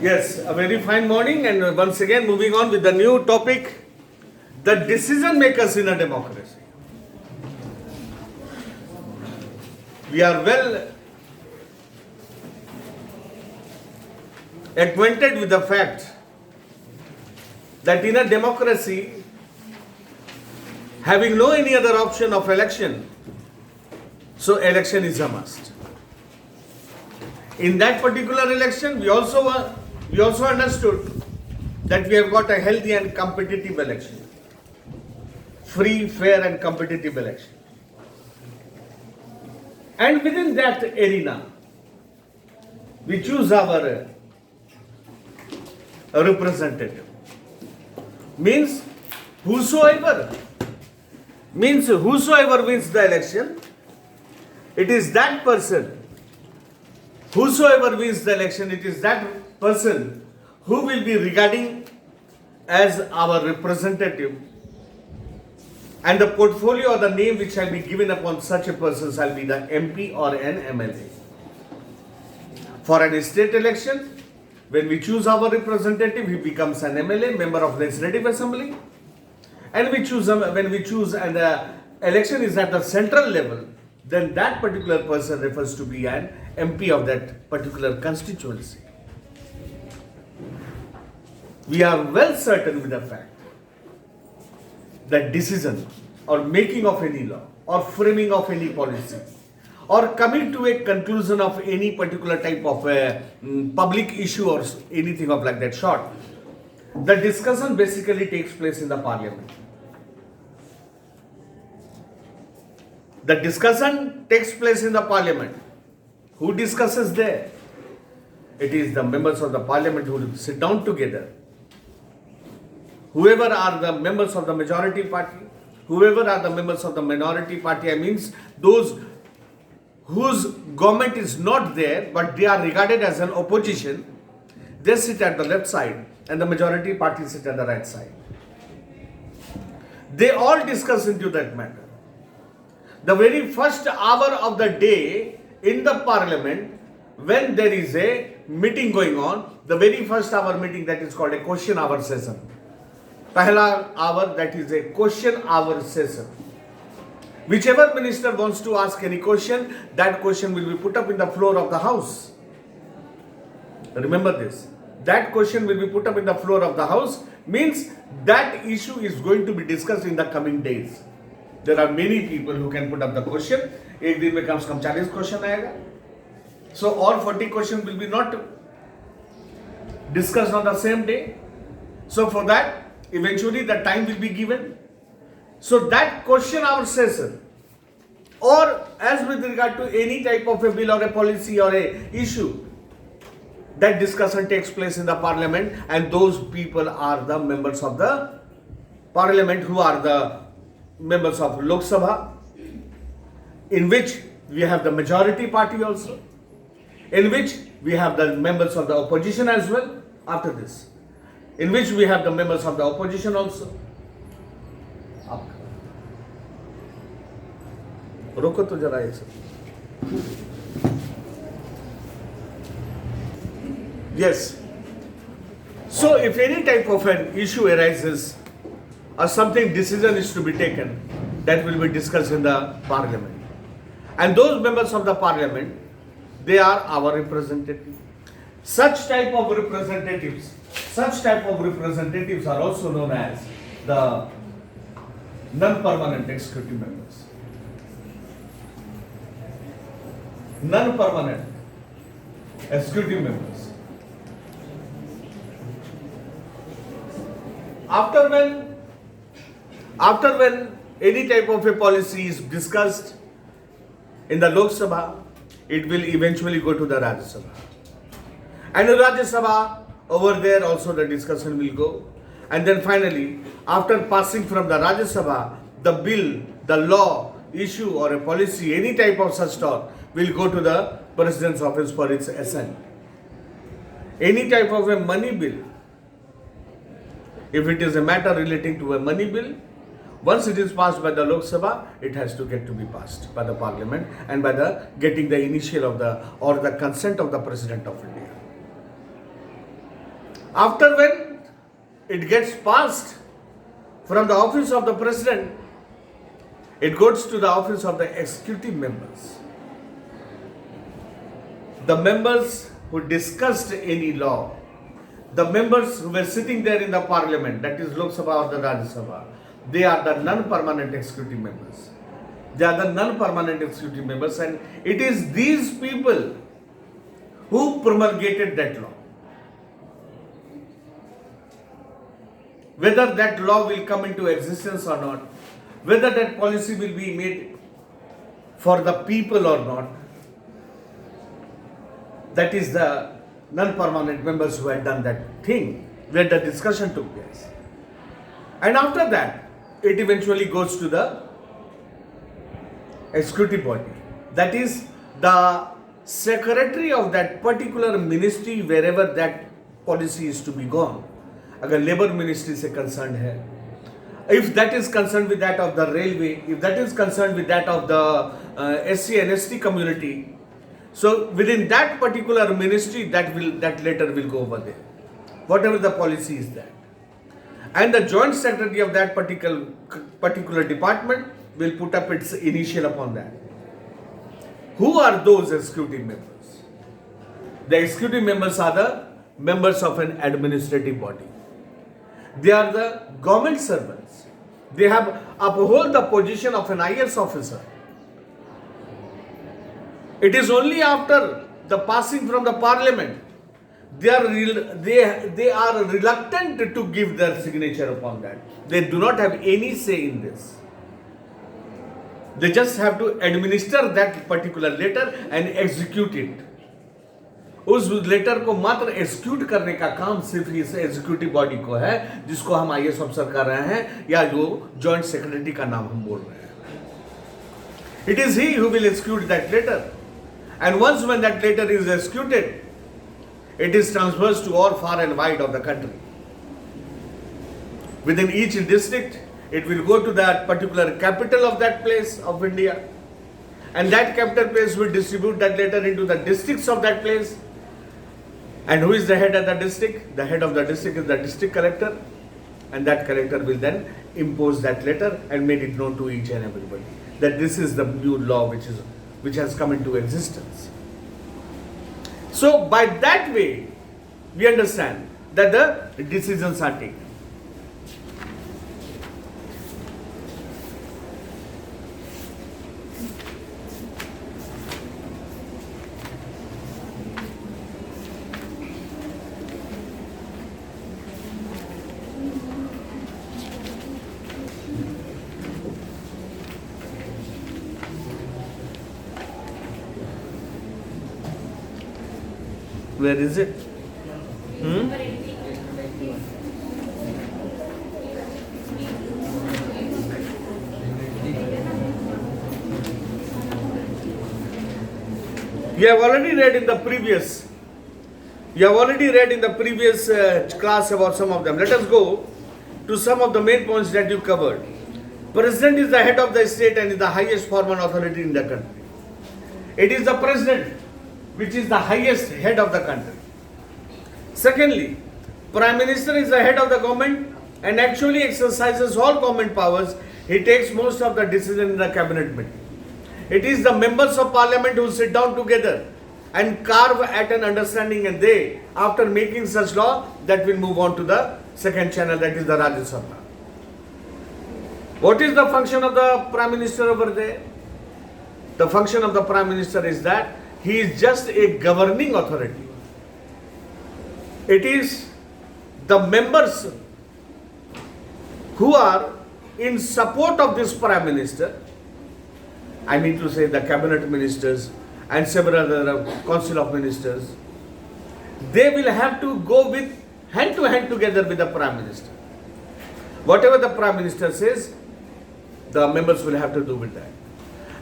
Yes, a very fine morning, and once again moving on with the new topic, the decision makers in a democracy. We are well acquainted with the fact that in a democracy, having no any other option of election, so election is a must. In that particular election, we also understood that we have got a healthy and competitive election, free, fair, and competitive election. And within that arena, we choose our representative. Means whosoever wins the election, it is that person. Whosoever wins the election, it is that person who will be regarding as our representative, and the portfolio or the name which shall be given upon such a person shall be the MP or an MLA. For an state election, when we choose our representative, he becomes an MLA, member of Legislative Assembly, and when we choose and the election is at the central level, then that particular person refers to be an MP of that particular constituency. We are well certain with the fact that decision or making of any law or framing of any policy or coming to a conclusion of any particular type of public issue or anything of like that sort, the discussion basically takes place in the parliament. The discussion takes place in the parliament. Who discusses there? It is the members of the parliament who sit down together. Whoever are the members of the majority party, whoever are the members of the minority party, I mean those whose government is not there but they are regarded as an opposition, they sit at the left side and the majority party sit at the right side. They all discuss into that matter. The very first hour of the day in the parliament, when there is a meeting going on, the very first hour meeting, that is called a question hour session. Pahla hour, that is a question hour session. Whichever minister wants to ask any question, that question will be put up in the floor of the house. Remember this. That question will be put up in the floor of the house, means that issue is going to be discussed in the coming days. There are many people who can put up the question. एक दिन में कम से कम 40 question आएगा. So all 40 questions will be not discussed on the same day. So for that, eventually the time will be given. So that question hour session, or as with regard to any type of a bill or a policy or a issue, that discussion takes place in the parliament, and those people are the members of the parliament who are the members of Lok Sabha, in which we have the majority party also, in which we have the members of the opposition as well after this, in which we have the members of the opposition also. रोको तो जरा एक second. Yes. So if any type of an issue arises or something decision is to be taken, that will be discussed in the parliament. And those members of the parliament, they are our representatives. Such type of representatives are also known as the non-permanent executive members. Non-permanent executive members. After when any type of a policy is discussed in the Lok Sabha, it will eventually go to the Rajya Sabha. And in Rajya Sabha, over there also the discussion will go. And then finally, after passing from the Rajya Sabha, the bill, the law, issue or a policy, any type of such talk will go to the President's office for its assent. Any type of a money bill, if it is a matter relating to a money bill, once it is passed by the Lok Sabha, it has to get to be passed by the Parliament and by the getting the initial of the or the consent of the President of India. After when it gets passed from the office of the president, it goes to the office of the executive members. The members who discussed any law, the members who were sitting there in the parliament, that is Lok Sabha or the Rajya Sabha, they are the non-permanent executive members. They are the non-permanent executive members, and it is these people who promulgated that law. Whether that law will come into existence or not, whether that policy will be made for the people or not, that is the non-permanent members who had done that thing, where the discussion took place. And after that, it eventually goes to the executive body. That is the secretary of that particular ministry, wherever that policy is to be gone. अगर labour ministry से concern है, if that is concerned with that of the railway, if that is concerned with that of the SC and ST community, so within that particular ministry, that letter will go over there, whatever the policy is that, and the joint secretary of that particular department will put up its initial upon that. Who are those executive members? The executive members are the members of an administrative body. They are the government servants. They have uphold the position of an IAS officer. It is only after the passing from the parliament they are reluctant to give their signature upon that. They do not have any say in this. They just have to administer that particular letter and execute it. उस letter को मात्र execute करने का काम सिर्फ इस executive body को है, जिसको हम आईएएस ऑफिसर कर रहे हैं या जो जॉइंट सेक्रेटरी का नाम हम बोल रहे हैं. It is he who will execute that letter, and once when that letter is executed, it is transferred to all far and wide of the country. Within each district, it will go to that particular capital of that place of India, and that capital place will distribute that letter into the districts of that place. And who is the head of the district? The head of the district is the district collector, and that collector will then impose that letter and make it known to each and everybody that this is the new law which has come into existence. So by that way, we understand that the decisions are taken. Where is it? You have already read in the previous class about some of them. Let us go to some of the main points that you covered. President is the head of the state and is the highest foreign authority in the country. It is the president which is the highest head of the country. Secondly, Prime Minister is the head of the government and actually exercises all government powers. He takes most of the decision in the cabinet meeting. It is the members of parliament who sit down together and carve at an understanding, and they, after making such law, that will move on to the second channel, that is the Rajya Sabha. What is the function of the Prime Minister over there? The function of the Prime Minister is that he is just a governing authority. It is the members who are in support of this Prime Minister, I mean to say the cabinet ministers and several other council of ministers, they will have to go with hand to hand together with the Prime Minister. Whatever the Prime Minister says, the members will have to do with that.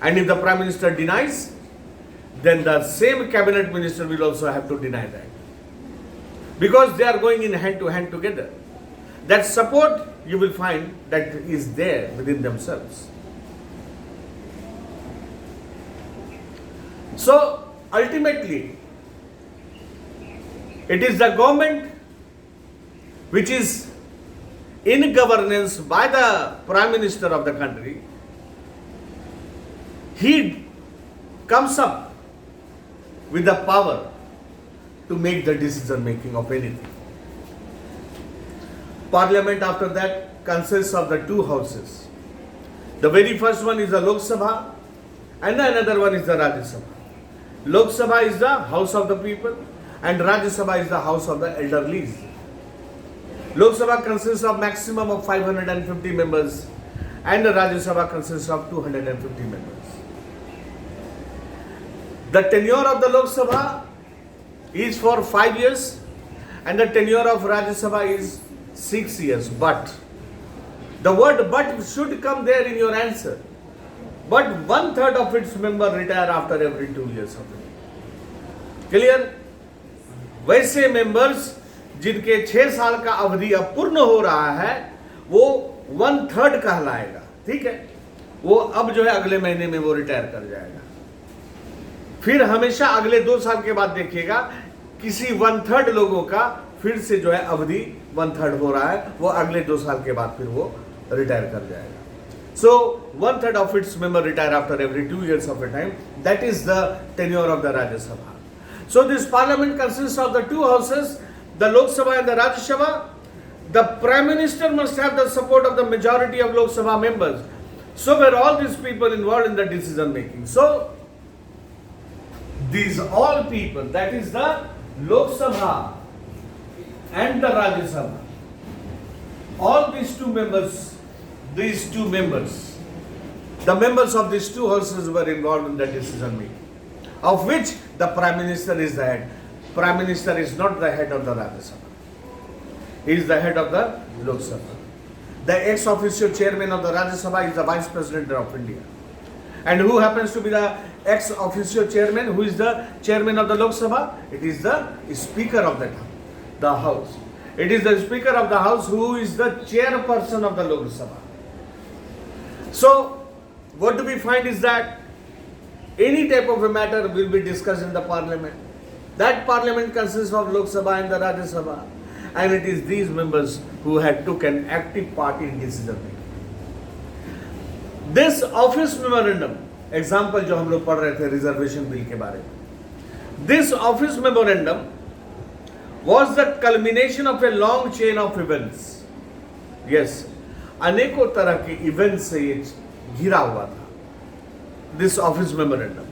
And if the Prime Minister denies, then the same cabinet minister will also have to deny that. Because they are going in hand to hand together. That support you will find that is there within themselves. So ultimately, it is the government which is in governance by the Prime Minister of the country, he comes up with the power to make the decision making of anything. Parliament after that consists of the two houses. The very first one is the Lok Sabha and another one is the Rajya Sabha. Lok Sabha is the house of the people and Rajya Sabha is the house of the elderlies. Lok Sabha consists of maximum of 550 members and the Rajya Sabha consists of 250 members. The tenure of the Lok Sabha is for 5 years and the tenure of Rajya Sabha is 6 years. But the word but should come there in your answer. But 1/3 of its members retire after every 2 years of it. Clear? वैसे members जिनके 6 साल का अवधि अब पूर्ण हो रहा है वो 1/3 कहलाएगा. ठीक है, वो अब जो है अगले महीने में वो रिटायर कर जाएगा. फिर हमेशा अगले 2 साल के बाद देखिएगा किसी 1/3 लोगों का फिर से जो है अवधि 1/3 हो रहा है, वो अगले 2 साल के बाद फिर वो रिटायर कर जाएगा. So 1/3 of its members retire after every 2 years of a time. That is the tenure of the Rajya Sabha. So this parliament consists of the two houses, the Lok Sabha and the Rajya Sabha. The Prime Minister must have the support of the majority of Lok Sabha members. So were all these people involved in the decision making. So these all people, that is the Lok Sabha and the Rajya Sabha, all these two members, the members of these two houses were involved in the decision making, of which the Prime Minister is the head. Prime Minister is not the head of the Rajya Sabha. He is the head of the Lok Sabha. The ex-officio chairman of the Rajya Sabha is the Vice President of India. And who happens to be the ex-officio chairman? Who is the chairman of the Lok Sabha? It is the Speaker of the House. It is the Speaker of the House who is the chairperson of the Lok Sabha. So, what do we find is that any type of a matter will be discussed in the parliament. That parliament consists of Lok Sabha and the Rajya Sabha. And it is these members who had took an active part in decision making. This office memorandum, example जो हम लोग पढ़ रहे थे reservation bill के बारे में, this office memorandum was the culmination of a long chain of events. Yes, अनेकों तरह के इवेंट्स से ये घिरा हुआ था. This office memorandum.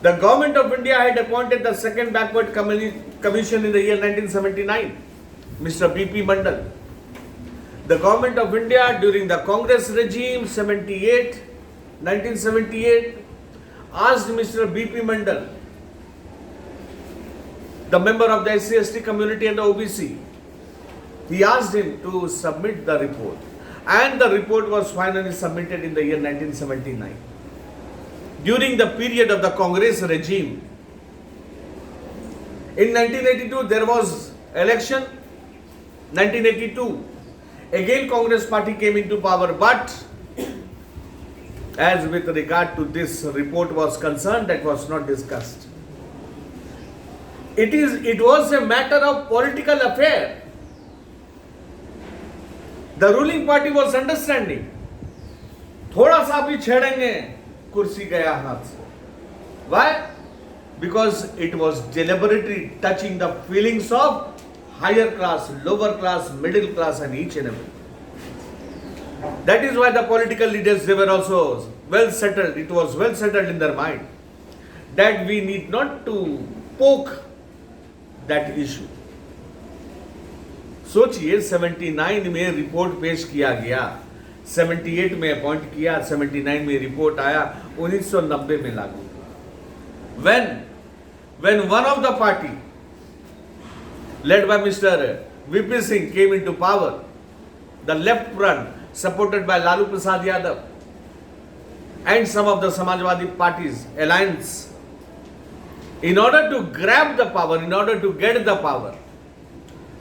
The government of India had appointed the second backward commission in the year 1979, Mr. B.P. Mandal. The government of India during the Congress regime 1978 asked Mr. B.P. Mandal, the member of the SC/ST community and the OBC, he asked him to submit the report, and the report was finally submitted in the year 1979. During the period of the Congress regime, in 1982 there was election. 1982, again Congress party came into power, but as with regard to this report was concerned, that was not discussed. It was a matter of political affair. The ruling party was understanding. थोड़ा सा भी छेड़ेंगे कुर्सी गया हाथ से. Why? Because it was deliberately touching the feelings of higher class, lower class, middle class, and each and every. That is why the political leaders, they were also well settled. It was well settled in their mind that we need not to poke that issue. सोचिए 79 में report पेश किया गया, 78 में appoint किया, 79 में report आया, 1990 में लागू हुआ. When one of the party led by Mr. VP Singh came into power, the left front supported by Lalu Prasad Yadav and some of the Samajwadi parties alliance, in order to grab the power, in order to get the power,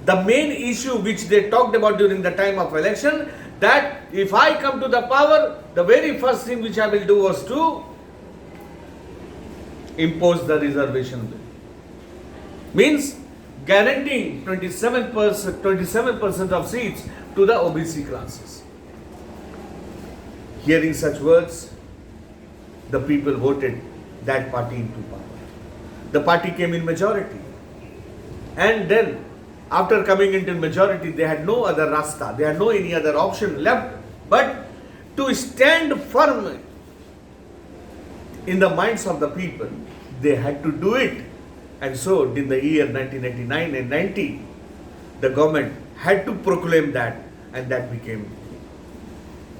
the main issue which they talked about during the time of election, that if I come to the power, the very first thing which I will do was to impose the reservation bill. Means guaranteeing 27% of seats to the OBC classes. Hearing such words, the people voted that party into power. The party came in majority. And then, after coming into majority, they had no other rasta, they had no any other option left but to stand firm in the minds of the people. They had to do it. And so, in the year 1989 and 90, the government had to proclaim that, and that became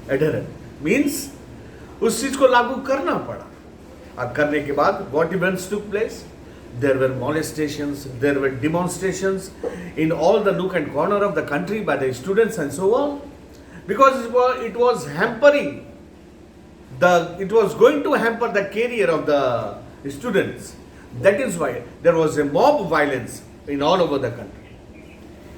adherent. Means, उस चीज को लागू करना पड़ा. और करने के बाद, what events took place? There were molestations, there were demonstrations in all the nook and corner of the country by the students and so on, because it was hampering it was going to hamper the career of the students. That is why there was a mob violence in all over the country.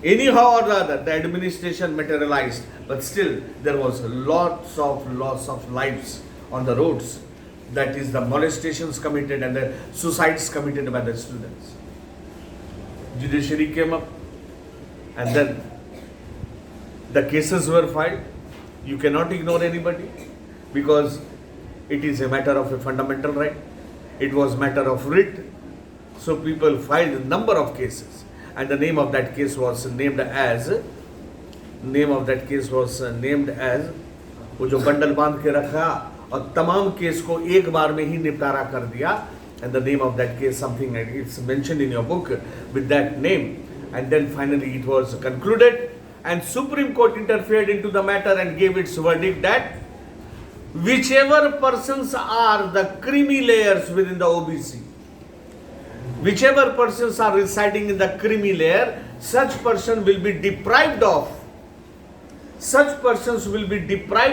Anyhow or the other, the administration materialized, but still there was lots of loss of lives on the roads. That is the molestations committed and the suicides committed by the students. Judiciary came up, and then the cases were filed. You cannot ignore anybody, because it is a matter of a fundamental right. It was matter of writ. So people filed a number of cases, and the name of that case was named as वो जो bundle बांध के रखा और तमाम case को एक बार में ही निपटारा कर दिया. And the name of that case, something like it's mentioned in your book with that name. And then finally it was concluded, and Supreme Court interfered into the matter and gave its verdict that whichever persons are the creamy layers within the OBC, whichever persons are residing in the creamy layer, such persons will be deprived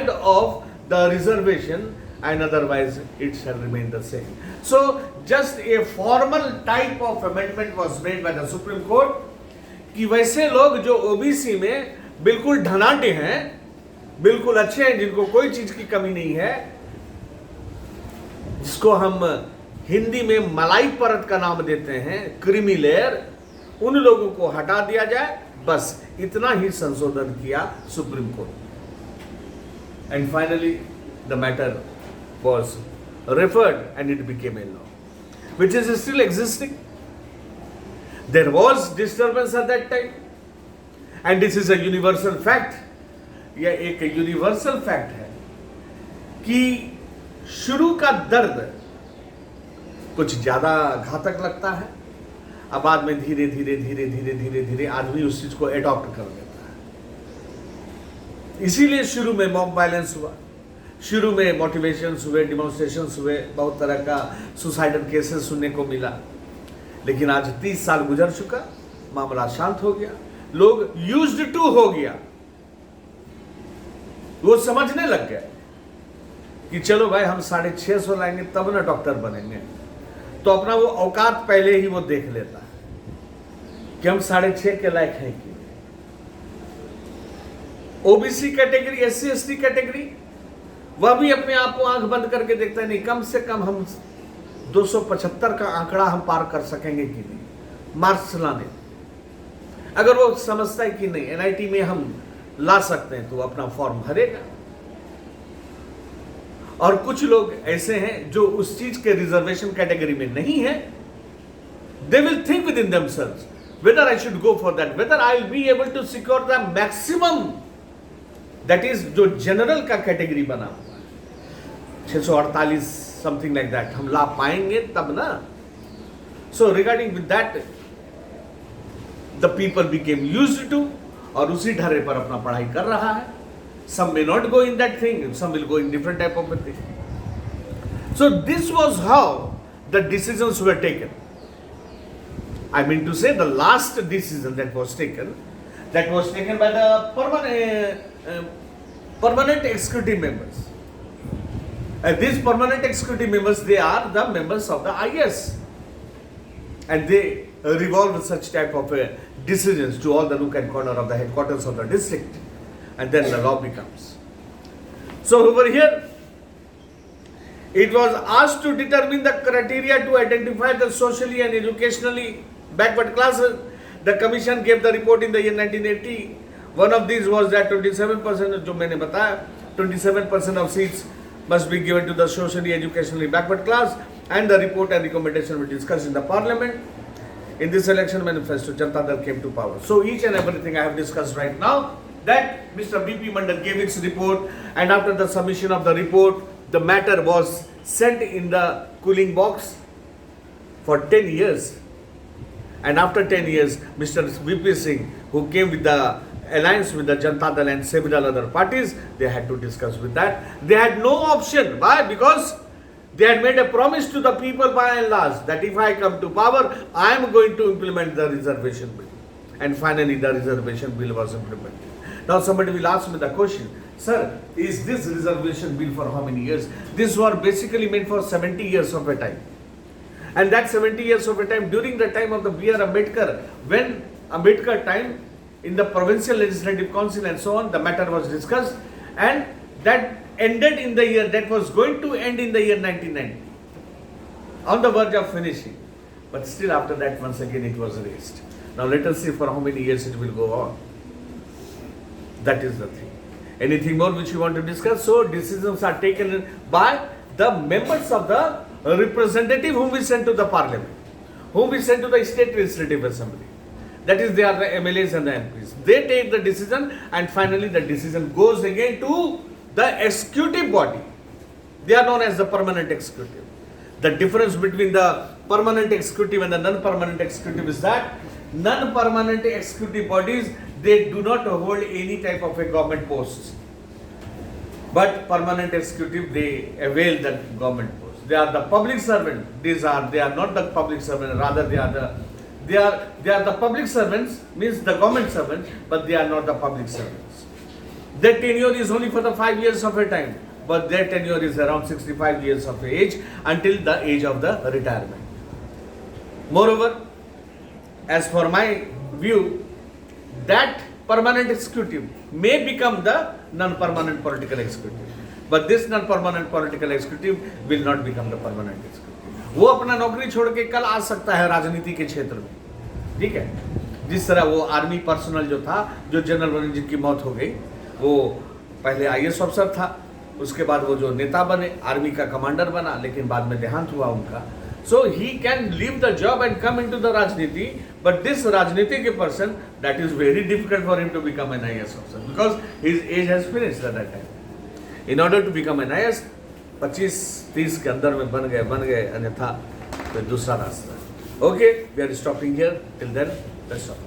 of the reservation, and otherwise it shall remain the same. So just a formal type of amendment was made by the Supreme Court कि वैसे लोग जो OBC में बिल्कुल ढनाटे हैं, बिल्कुल अच्छे हैं, जिनको कोई चीज की कमी नहीं है, जिसको हम हिंदी में मलाई परत का नाम देते हैं, क्रीमी लेयर, उन लोगों को हटा दिया जाए. बस इतना ही संशोधन किया supreme court. And finally the matter was referred and it became a law, which is still existing. There was disturbance at that time, and this is a universal fact. यह एक यूनिवर्सल फैक्ट है कि शुरू का दर्द कुछ ज्यादा घातक लगता है, अब बाद में धीरे धीरे आदमी उस चीज को एडॉप्ट कर लेता है. इसीलिए शुरू में मॉब वायलेंस हुआ, शुरू में मोटिवेशंस हुए, डिमॉन्स्ट्रेशंस हुए, बहुत तरह का सुसाइडल केसेस सुनने को मिला. लेकिन आज 30 साल गुजर चुका, मामला शांत हो गया, लोग यूज्ड टू हो गया, वो समझने लग गए कि चलो भाई हम 650 लाएंगे तब ना डॉक्टर बनेंगे. तो अपना वो औकात पहले ही वो देख लेता है कि हम 6.5 के लायक हैं कि. OBC category, SC ST category, वह भी अपने आप को आंख बंद करके देखता है, नहीं कम से कम हम 275 का आंकड़ा हम पार कर सकेंगे कि नहीं मार्क्स लाने. अगर वो समझता है कि नहीं NIT में हम ला सकते हैं, तो अपना फॉर्म भरेगा. और कुछ लोग ऐसे हैं जो उस चीज के रिजर्वेशन कैटेगरी में नहीं है. They will think with in themselves whether I should go for that, whether I will be able to secure the maximum, that is जो जनरल का कैटेगरी बना हुआ है 648 समथिंग लाइक दैट, हम ला पाएंगे तब ना. So regarding with that the people became used to, और उसी ढर्रे पर अपना पढ़ाई कर रहा है. Some may not go in that thing, some will go in different type of a thing. So this was how the decisions were taken. I mean to say the last decision that was taken by the permanent executive members. And these permanent executive members, they are the members of the IS. And they revolve such type of decisions to all the nook and corner of the headquarters of the district. And then the law becomes. So over here, it was asked to determine the criteria to identify the socially and educationally backward classes The commission gave the report in the year 1980. One of these was that 27%, जो मैंने बताया, 27% of seats must be given to the socially educationally backward class, and the report and recommendation were discussed in the parliament. In this election manifesto, Janata Dal came to power. So each and everything I have discussed right now, that Mr. B.P. Mandal gave its report, and after the submission of the report, the matter was sent in the cooling box for 10 years. And after 10 years, Mr. V.P. Singh, who came with the alliance with the Janata Dal and several other parties, they had to discuss with that. They had no option. Why? Because they had made a promise to the people by and large that if I come to power, I am going to implement the reservation bill. And finally, the reservation bill was implemented. Now somebody will ask me the question, sir, is this reservation bill for how many years? This was basically meant for 70 years of a time. And that 70 years of a time, during the time of the B.R. Ambedkar, when Ambedkar time, in the provincial legislative council and so on, the matter was discussed, and that ended in the year, that was going to end in the year 1990, on the verge of finishing. But still after that, once again it was raised. Now let us see for how many years it will go on. That is the thing. Anything more which you want to discuss? So decisions are taken by the members of the representative whom we send to the parliament, whom we send to the state legislative assembly. That is, they are the MLAs and the MPs. They take the decision, and finally the decision goes again to the executive body. They are known as the permanent executive. The difference between the permanent executive and the non-permanent executive is that non-permanent executive bodies, they do not hold any type of a government posts. But permanent executive, they avail the government posts. They are the public servant. They are not the public servant, rather they are the public servants, means the government servants, but they are not the public servants. Their tenure is only for the 5 years of a time, but their tenure is around 65 years of age until the age of the retirement. Moreover, as for my view, that permanent executive may become the non-permanent political executive, but this non-permanent political executive will not become the permanent executive. वो अपना नौकरी छोड़ के कल आ सकता है राजनीति के क्षेत्र में, ठीक है। जिस तरह वो आर्मी पर्सनल जो था, जो जनरल बने, जिनकी मौत हो गई, वो पहले आईएएस अफसर था, उसके बाद वो जो नेता बने, आर्मी का कमांडर बना, लेकिन बाद में देहांत हुआ उनका. So he can leave the job and come into the Rajniti, but this Rajniti person, that is very difficult for him to become an IAS officer because his age has finished at that time. In order to become an IAS, 25-30 के अंदर में बन गए अन्यथा फिर दूसरा रास्ता. Okay, we are stopping here. Till then, let's stop.